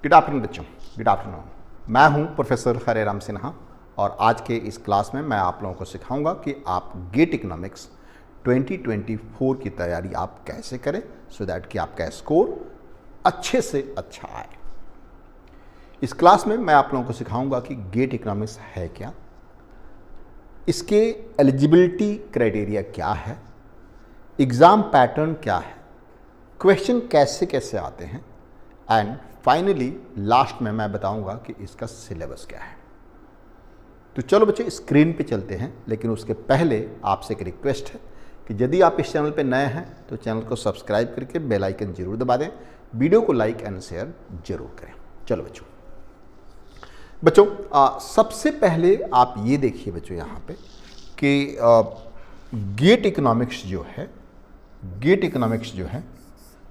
Good afternoon बच्चों, good afternoon. मैं हूं प्रोफेसर हरे राम सिन्हा और आज के इस क्लास में मैं आप लोगों को सिखाऊंगा कि आप गेट इकोनॉमिक्स 2024 की तैयारी आप कैसे करें सो दैट कि आपका स्कोर अच्छे से अच्छा आए। इस क्लास में मैं आप लोगों को सिखाऊंगा कि गेट इकोनॉमिक्स है क्या, इसके एलिजिबिलिटी क्राइटेरिया क्या है, एग्ज़ाम पैटर्न क्या है, क्वेश्चन कैसे कैसे आते हैं एंड फाइनली लास्ट में मैं बताऊंगा कि इसका सिलेबस क्या है। तो चलो बच्चे स्क्रीन पे चलते हैं, लेकिन उसके पहले आपसे एक रिक्वेस्ट है कि यदि आप इस चैनल पे नए हैं तो चैनल को सब्सक्राइब करके बेल आइकन जरूर दबा दें, वीडियो को लाइक एंड शेयर जरूर करें। चलो बच्चों सबसे पहले आप ये देखिए बच्चों यहाँ पे कि गेट इकोनॉमिक्स जो है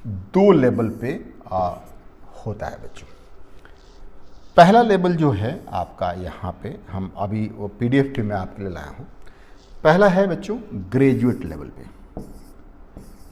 दो लेवल पे होता है बच्चों। पहला लेवल जो है आपका यहाँ पे हम अभी वो PDF में आपके लिए लाया हूँ। पहला है बच्चों ग्रेजुएट लेवल पे,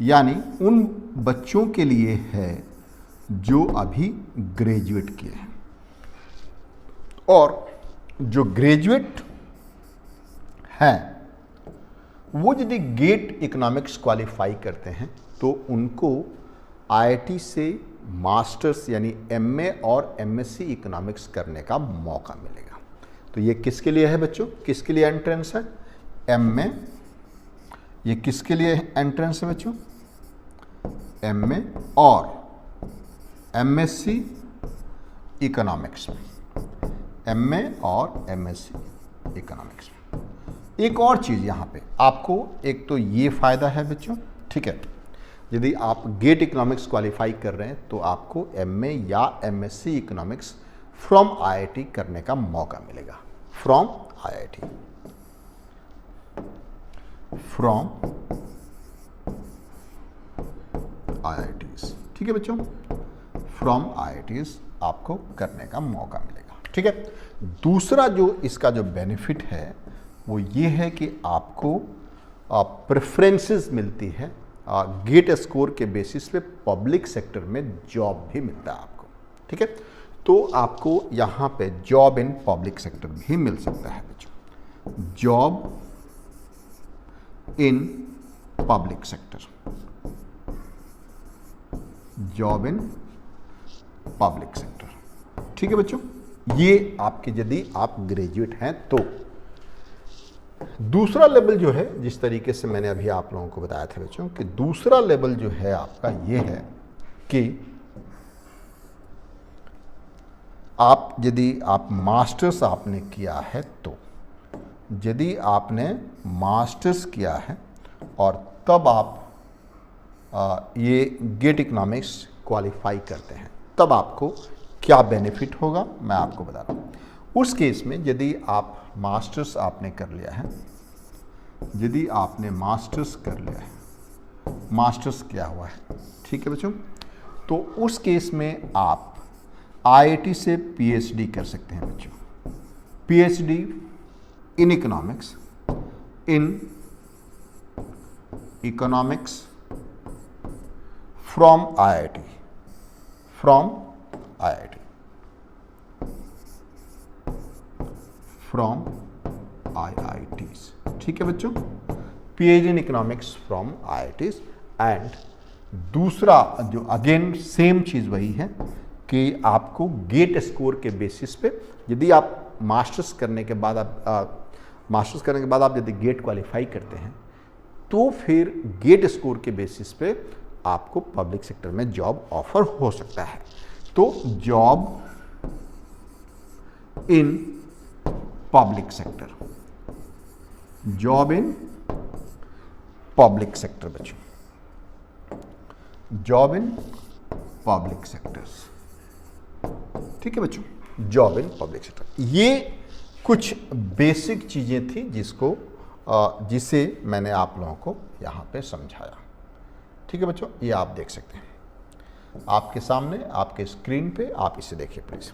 यानी उन बच्चों के लिए है जो अभी ग्रेजुएट किए हैं, और जो ग्रेजुएट हैं वो यदि गेट इकोनॉमिक्स क्वालिफाई करते हैं तो उनको IIT से मास्टर्स यानी MA और MSc इकोनॉमिक्स करने का मौका मिलेगा। तो ये किसके लिए है बच्चों, किसके लिए एंट्रेंस है? MA। ये किसके लिए एंट्रेंस है बच्चों? MA और MSc इकोनॉमिक्स में, MA और MSc इकोनॉमिक्स में। एक और चीज़ यहाँ पे आपको, एक तो ये फ़ायदा है बच्चों, ठीक है, यदि आप गेट इकोनॉमिक्स क्वालिफाई कर रहे हैं तो आपको MA या MSc इकोनॉमिक्स फ्रॉम IIT करने का मौका मिलेगा। फ्रॉम IITs, ठीक है बच्चों, फ्रॉम IITs आपको करने का मौका मिलेगा, ठीक है। दूसरा जो इसका जो बेनिफिट है वो ये है कि आपको प्रेफरेंसेस मिलती है, गेट स्कोर के बेसिस पे पब्लिक सेक्टर में जॉब भी मिलता है आपको, ठीक है। तो आपको यहाँ पे जॉब इन पब्लिक सेक्टर भी मिल सकता है बच्चों, job in public sector, job in public sector, ठीक है बच्चों। ये आपके यदि आप ग्रेजुएट हैं तो। दूसरा लेवल जो है, जिस तरीके से मैंने अभी आप लोगों को बताया था बच्चों, कि दूसरा लेवल जो है आपका ये है कि आप यदि आप मास्टर्स आपने किया है तो, यदि आपने मास्टर्स किया है और तब आप ये गेट इकोनॉमिक्स क्वालिफाई करते हैं, तब आपको क्या बेनिफिट होगा मैं आपको बता रहा हूँ। उस केस में यदि आप मास्टर्स आपने कर लिया है, यदि आपने मास्टर्स कर लिया है, मास्टर्स किया हुआ है, ठीक है बच्चों, तो उस केस में आप IIT से PhD कर सकते हैं बच्चों। PhD in economics, from IIT, from IITs, ठीक है बच्चों, PhD in economics from IITs। And दूसरा जो अगेन सेम चीज़ वही है कि आपको गेट स्कोर के बेसिस पे, यदि आप मास्टर्स करने के बाद आप यदि गेट क्वालिफाई करते हैं तो फिर गेट स्कोर के बेसिस पे आपको पब्लिक सेक्टर में जॉब ऑफर हो सकता है। तो job in public sector, job in public sector बच्चों, जॉब इन पब्लिक सेक्टर्स, ठीक है बच्चों, जॉब इन पब्लिक सेक्टर। ये कुछ बेसिक चीजें थी जिसे मैंने आप लोगों को यहाँ पे समझाया, ठीक है बच्चों। ये आप देख सकते हैं आपके सामने, आपके स्क्रीन पे, आप इसे देखिए प्लीज।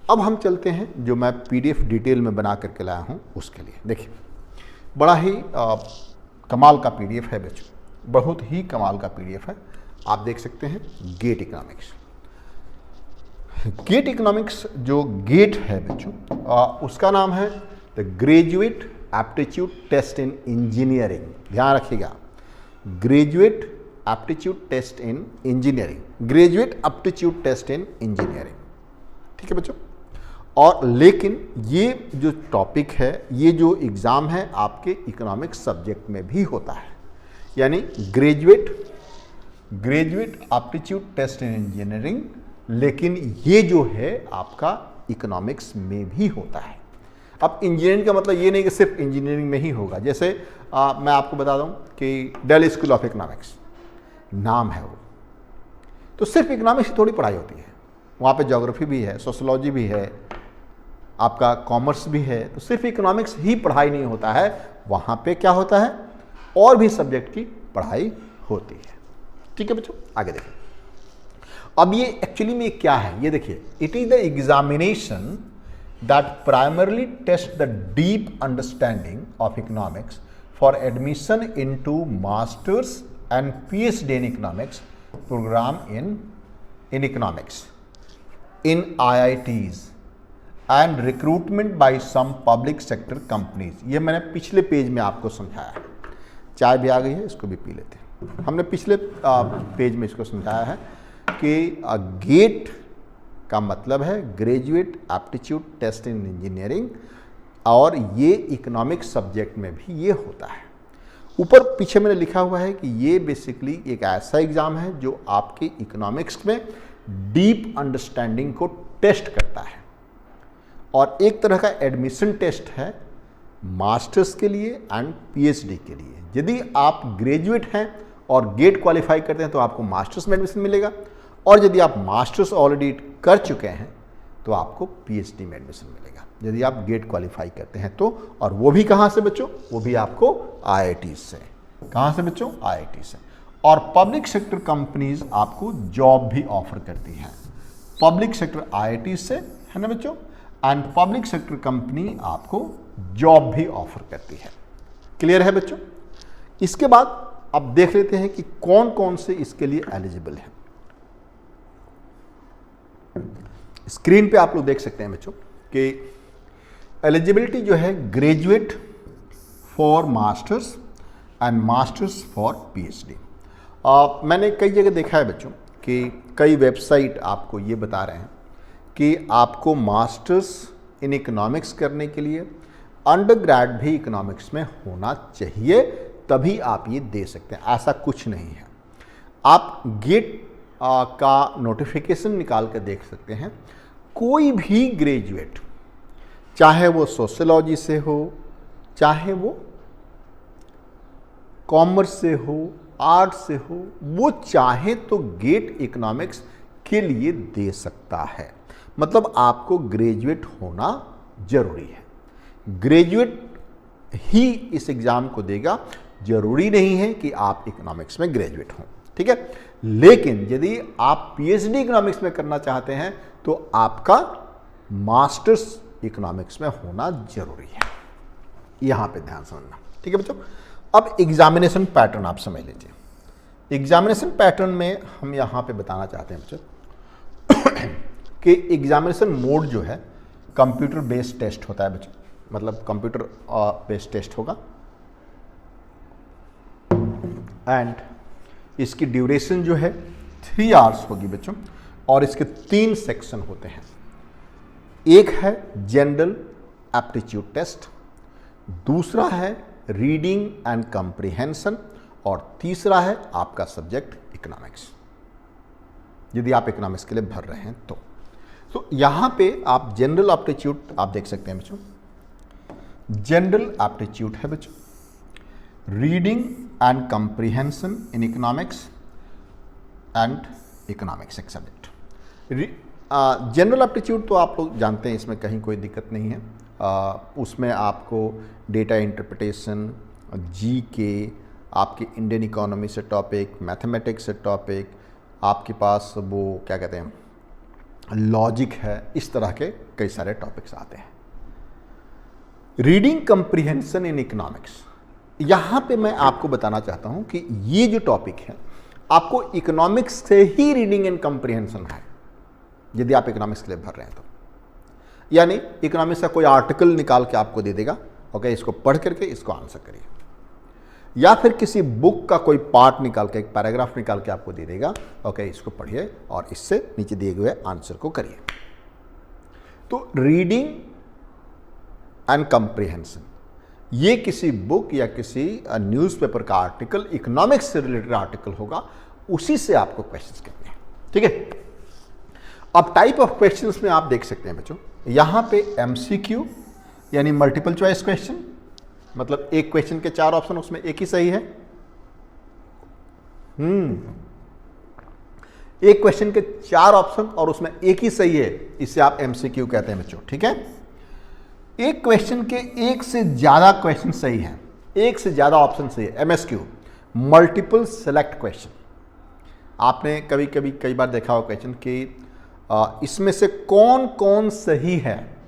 अब हम चलते हैं जो मैं PDF डिटेल में बना करके लाया हूँ उसके लिए। देखिए बड़ा ही कमाल का PDF है बच्चों, बहुत ही कमाल का PDF है। आप देख सकते हैं गेट इकोनॉमिक्स। गेट इकोनॉमिक्स जो गेट है बच्चों, उसका नाम है the graduate aptitude test in engineering. ध्यान रखिएगा, graduate aptitude test in engineering, graduate aptitude test in engineering. ठीक है बच्चों। और लेकिन ये जो टॉपिक है, ये जो एग्ज़ाम है आपके इकोनॉमिक्स सब्जेक्ट में भी होता है, यानी graduate aptitude test in engineering, लेकिन ये जो है आपका इकोनॉमिक्स में भी होता है। अब इंजीनियरिंग का मतलब ये नहीं कि सिर्फ इंजीनियरिंग में ही होगा। जैसे मैं आपको बता दूं कि दिल्ली स्कूल ऑफ इकोनॉमिक्स नाम है वो, तो सिर्फ इकोनॉमिक्स की थोड़ी पढ़ाई होती है। वहाँ पे ज्योग्राफी भी है, सोशोलॉजी भी है, आपका कॉमर्स भी है। तो सिर्फ इकोनॉमिक्स ही पढ़ाई नहीं होता है, वहाँ पे क्या होता है, और भी सब्जेक्ट की पढ़ाई होती है। ठीक है बच्चों, आगे देखिए। अब ये एक्चुअली में क्या है, ये देखिए, it is the examination that primarily test the deep understanding of economics for admission into masters and PhD in economics programme in economics in IITs and recruitment by some public sector companies. ये मैंने पिछले page में आपको समझाया है। चाय भी आ गई है, इसको भी पी लेते हैं। हमने पिछले पेज में इसको समझाया है कि गेट का मतलब है graduate aptitude test in engineering, और ये इकोनॉमिक सब्जेक्ट में भी ये होता है। ऊपर पीछे मैंने लिखा हुआ है कि ये बेसिकली एक ऐसा एग्ज़ाम है जो आपके इकोनॉमिक्स में डीप अंडरस्टैंडिंग को टेस्ट करता है, और एक तरह का एडमिशन टेस्ट है मास्टर्स के लिए एंड पीएचडी के लिए। यदि आप ग्रेजुएट हैं और गेट क्वालिफाई करते हैं तो आपको मास्टर्स में एडमिशन मिलेगा, और यदि आप मास्टर्स ऑलरेडी कर चुके हैं तो आपको पीएचडी में एडमिशन मिलेगा, यदि आप गेट क्वालिफाई करते हैं तो। और वो भी कहाँ से बच्चों, वो भी आपको IIT से। कहाँ से बच्चों, IIT से। और पब्लिक सेक्टर कंपनीज आपको जॉब भी ऑफर करती हैं, पब्लिक सेक्टर IIT से, है ना बच्चों, एंड पब्लिक सेक्टर कंपनी आपको जॉब भी ऑफर करती है। क्लियर है बच्चों। इसके बाद अब देख लेते हैं कि कौन कौन से इसके लिए एलिजिबल है। स्क्रीन पे आप लोग देख सकते हैं बच्चों कि एलिजिबिलिटी जो है graduate for masters and masters for PhD. मैंने कई जगह देखा है बच्चों कि कई वेबसाइट आपको ये बता रहे हैं कि आपको मास्टर्स इन इकोनॉमिक्स करने के लिए अंडरग्रेड भी इकोनॉमिक्स में होना चाहिए, तभी आप ये दे सकते हैं। ऐसा कुछ नहीं है। आप गेट का नोटिफिकेशन निकाल कर देख सकते हैं। कोई भी ग्रेजुएट, चाहे वो सोशियोलॉजी से हो, चाहे वो कॉमर्स से हो, आर्ट से हो, वो चाहे तो गेट इकोनॉमिक्स के लिए दे सकता है। मतलब आपको ग्रेजुएट होना जरूरी है। ग्रेजुएट ही इस एग्ज़ाम को देगा, जरूरी नहीं है कि आप इकोनॉमिक्स में ग्रेजुएट हों। ठीक है। लेकिन यदि आप पीएचडी इकोनॉमिक्स में करना चाहते हैं तो आपका मास्टर्स इकोनॉमिक्स में होना जरूरी है। यहां पे ध्यान समझना। ठीक है बच्चों। अब एग्जामिनेशन पैटर्न आप समझ लीजिए। एग्जामिनेशन पैटर्न में हम यहां पे बताना चाहते हैं बच्चों कि एग्जामिनेशन मोड जो है कंप्यूटर बेस्ड टेस्ट होता है बच्चों, मतलब कंप्यूटर बेस्ड टेस्ट होगा, एंड इसकी ड्यूरेशन जो है 3 आवर्स होगी बच्चों, और इसके 3 सेक्शन होते हैं। एक है जनरल एप्टीट्यूड टेस्ट, दूसरा है रीडिंग एंड कॉम्प्रिहेंशन, और तीसरा है आपका सब्जेक्ट इकोनॉमिक्स, यदि आप इकोनॉमिक्स के लिए भर रहे हैं तो यहां पे आप जनरल एप्टीट्यूड आप देख सकते हैं बच्चों। जनरल एप्टीट्यूड है बच्चों, reading and comprehension in economics and economics एक सब्जेक्ट। जनरल एप्टीट्यूड तो आप लोग जानते हैं, इसमें कहीं कोई दिक्कत नहीं है। उसमें आपको डेटा इंटरप्रिटेशन, जीके, आपके इंडियन इकोनॉमी से टॉपिक, मैथमेटिक्स से टॉपिक, आपके पास वो क्या कहते हैं लॉजिक है, इस तरह के कई सारे टॉपिक्स आते हैं। रीडिंग कॉम्प्रिहेंशन इन इकोनॉमिक्स, यहाँ पे मैं आपको बताना चाहता हूँ कि ये जो टॉपिक है आपको इकोनॉमिक्स से ही रीडिंग एंड कॉम्प्रिहेंशन है। यदि आप इकोनॉमिक्स के लिए भर रहे हैं तो। यानी इकोनॉमिक्स का कोई आर्टिकल निकाल के आपको दे देगा, ओके, इसको पढ़ करके इसको आंसर करिए, या फिर किसी बुक का कोई पार्ट निकाल के, एक पैराग्राफ निकाल के आपको दे देगा, ओके, इसको पढ़िए और इससे नीचे दिए हुए आंसर को करिए। तो रीडिंग एंड कंप्रीहेंशन, ये किसी बुक या किसी न्यूज़पेपर का आर्टिकल, इकोनॉमिक्स से रिलेटेड आर्टिकल होगा, उसी से आपको क्वेश्चंस करने हैं, ठीक है। अब टाइप ऑफ क्वेश्चंस में आप देख सकते हैं बच्चों, यहां पे एमसीक्यू यानी मल्टीपल चॉइस क्वेश्चन, मतलब एक क्वेश्चन के 4 ऑप्शन, उसमें एक ही सही है। एक क्वेश्चन के 4 ऑप्शन और उसमें एक ही सही है, इसे आप एमसीक्यू कहते हैं बच्चों, ठीक है। एक क्वेश्चन के एक से ज्यादा क्वेश्चन सही है, एक से ज्यादा ऑप्शन सही है, एमएसक्यू, मल्टीपल सेलेक्ट क्वेश्चन। आपने कभी कभी कई बार देखा हो क्वेश्चन कि इसमें से कौन कौन सही है,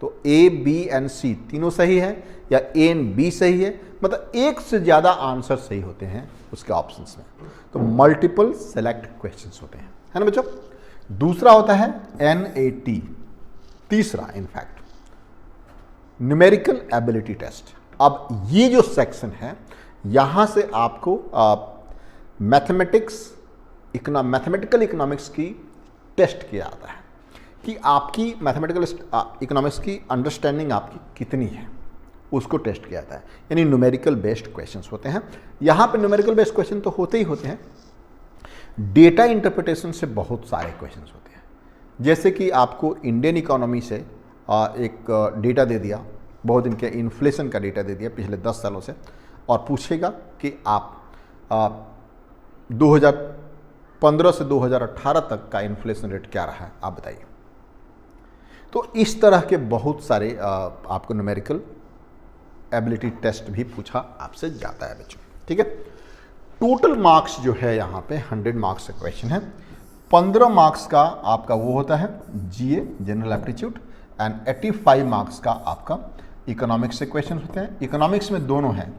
तो ए, बी एंड सी तीनों सही है, या ए एंड बी सही है, मतलब एक से ज्यादा आंसर सही होते हैं उसके ऑप्शंस में, तो मल्टीपल सेलेक्ट क्वेश्चंस होते हैं, है ना बच्चों। दूसरा होता है NAT, तीसरा इनफैक्ट न्यूमेरिकल एबिलिटी टेस्ट। अब ये जो सेक्शन है, यहां से आपको मैथमेटिकल इकोनॉमिक्स की टेस्ट किया जाता है कि आपकी मैथमेटिकल इकोनॉमिक्स की अंडरस्टैंडिंग आपकी कितनी है, उसको टेस्ट किया जाता है, यानी न्यूमेरिकल बेस्ड क्वेश्चंस होते हैं। यहाँ पे न्यूमेरिकल बेस्ड क्वेश्चन तो होते ही होते हैं, डेटा इंटरप्रिटेशन से बहुत सारे क्वेश्चंस होते हैं। जैसे कि आपको इंडियन इकोनॉमी से एक डेटा दे दिया, बहुत दिन के इन्फ्लेशन का डेटा दे दिया पिछले 10 सालों से, और पूछेगा कि आप 2015 से 2018 तक का इन्फ्लेशन रेट क्या रहा है, आप बताइए। तो इस तरह के बहुत सारे आपको न्यूमेरिकल एबिलिटी टेस्ट भी पूछा आपसे जाता है बच्चों, ठीक है। टोटल मार्क्स जो है यहाँ पे 100 मार्क्स का क्वेश्चन है। 15 मार्क्स का आपका वो होता है GA, general aptitude, and 85 marks का आपका इकोनॉमिक्स से क्वेश्चन होते हैं। इकोनॉमिक्स में दोनों हैं,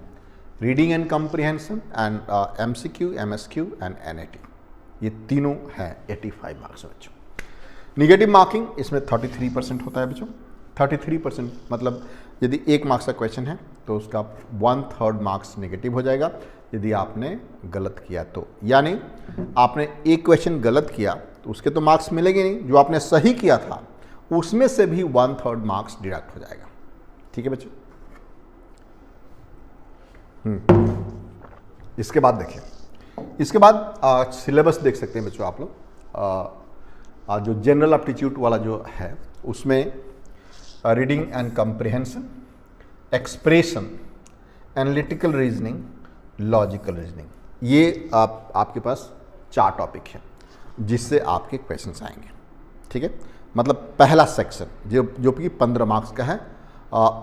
reading and comprehension and MCQ, MSQ and NAT, ये तीनों हैं 85 मार्क्स बच्चों। निगेटिव मार्किंग इसमें 33% होता है बच्चों। 33% मतलब यदि 1 मार्क्स का क्वेश्चन है तो उसका 1/3 मार्क्स निगेटिव हो जाएगा यदि आपने गलत किया तो, यानी आपने एक क्वेश्चन गलत किया तो उसके तो मार्क्स मिलेंगे नहीं, जो आपने सही किया था उसमें से भी 1/3 मार्क्स डिडक्ट हो जाएगा, ठीक है बच्चों। इसके बाद देखिए, इसके बाद सिलेबस देख सकते हैं बच्चों आप लोग। जो जनरल एप्टीट्यूड वाला जो है उसमें reading and comprehension, expression, analytical reasoning, logical reasoning, ये आपके पास 4 टॉपिक है जिससे आपके क्वेश्चंस आएंगे, ठीक है। मतलब पहला सेक्शन जो कि 15 मार्क्स का है,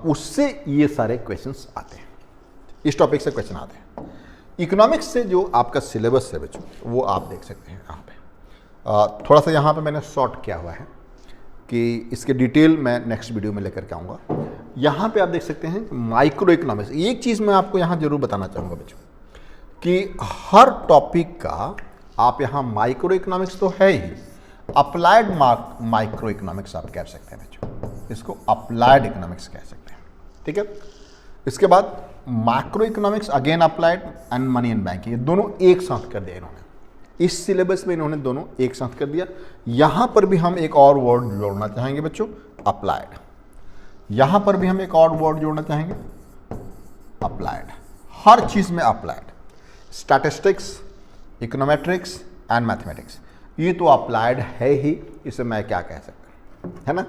उससे ये सारे क्वेश्चंस आते हैं, इस टॉपिक से क्वेश्चन आते हैं। इकोनॉमिक्स से जो आपका सिलेबस है बच्चों वो आप देख सकते हैं यहाँ पे। थोड़ा सा यहाँ पे मैंने शॉर्ट किया हुआ है कि इसके डिटेल मैं नेक्स्ट वीडियो में लेकर के आऊँगा। यहाँ पे आप देख सकते हैं माइक्रो इकोनॉमिक्स। एक चीज़ मैं आपको यहाँ जरूर बताना चाहूँगा बच्चों कि हर टॉपिक का आप यहाँ माइक्रो इकोनॉमिक्स तो है ही, अप्लाइड माइक्रो इकोनॉमिक्स आप कह सकते हैं बच्चों, इसको अप्लाइड इकोनॉमिक्स कह सकते हैं, ठीक है। इसके बाद macro economics, again applied, and money and banking, ये दोनों एक साथ कर दिया इन्होंने। इस सिलेबस में इन्होंने दोनों एक साथ कर दिया। यहां पर भी हम एक और वर्ड जोड़ना चाहेंगे बच्चों, अप्लाइड। यहां पर भी हम एक और वर्ड जोड़ना चाहेंगे, अप्लाइड। हर चीज में applied, statistics, econometrics and mathematics, ये तो अप्लाइड है ही, इसे मैं क्या कह सकता हूं, है ना।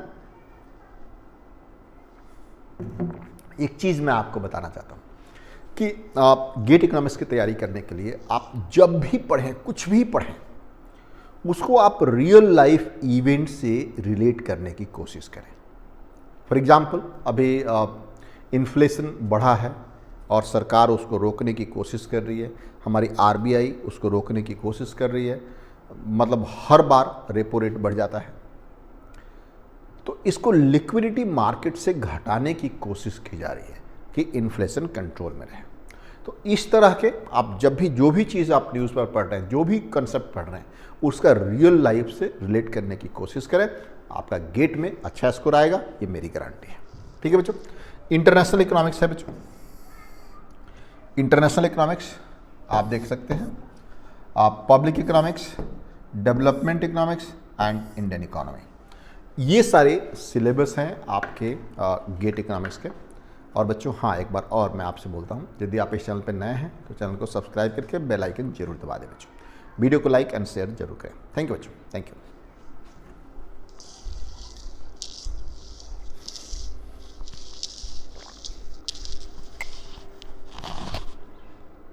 एक चीज मैं आपको बताना चाहता हूं कि आप गेट इकोनॉमिक्स की तैयारी करने के लिए आप जब भी पढ़ें, कुछ भी पढ़ें, उसको आप रियल लाइफ इवेंट से रिलेट करने की कोशिश करें। फॉर एग्जांपल, अभी इन्फ्लेशन बढ़ा है और सरकार उसको रोकने की कोशिश कर रही है, हमारी RBI उसको रोकने की कोशिश कर रही है, मतलब हर बार रेपो रेट बढ़ जाता है, तो इसको लिक्विडिटी मार्केट से घटाने की कोशिश की जा रही है कि इन्फ्लेशन कंट्रोल में रहे। तो इस तरह के आप जब भी जो भी चीज़ आप न्यूज़ पर पढ़ रहे हैं, जो भी कंसेप्ट पढ़ रहे हैं, उसका रियल लाइफ से रिलेट करने की कोशिश करें। आपका गेट में अच्छा स्कोर आएगा, ये मेरी गारंटी है। ठीक है बच्चों। इंटरनेशनल इकोनॉमिक्स है बच्चों। इंटरनेशनल इकोनॉमिक्स आप देख सकते हैं, आप public economics, development economics and Indian economy, ये सारे सिलेबस हैं आपके गेट इकोनॉमिक्स के। और बच्चों हाँ, एक बार और मैं आपसे बोलता हूँ, यदि आप इस चैनल पर नए हैं तो चैनल को सब्सक्राइब करके बेल आइकन जरूर दबा दें बच्चों। वीडियो को लाइक एंड शेयर जरूर करें। थैंक यू बच्चों, थैंक यू।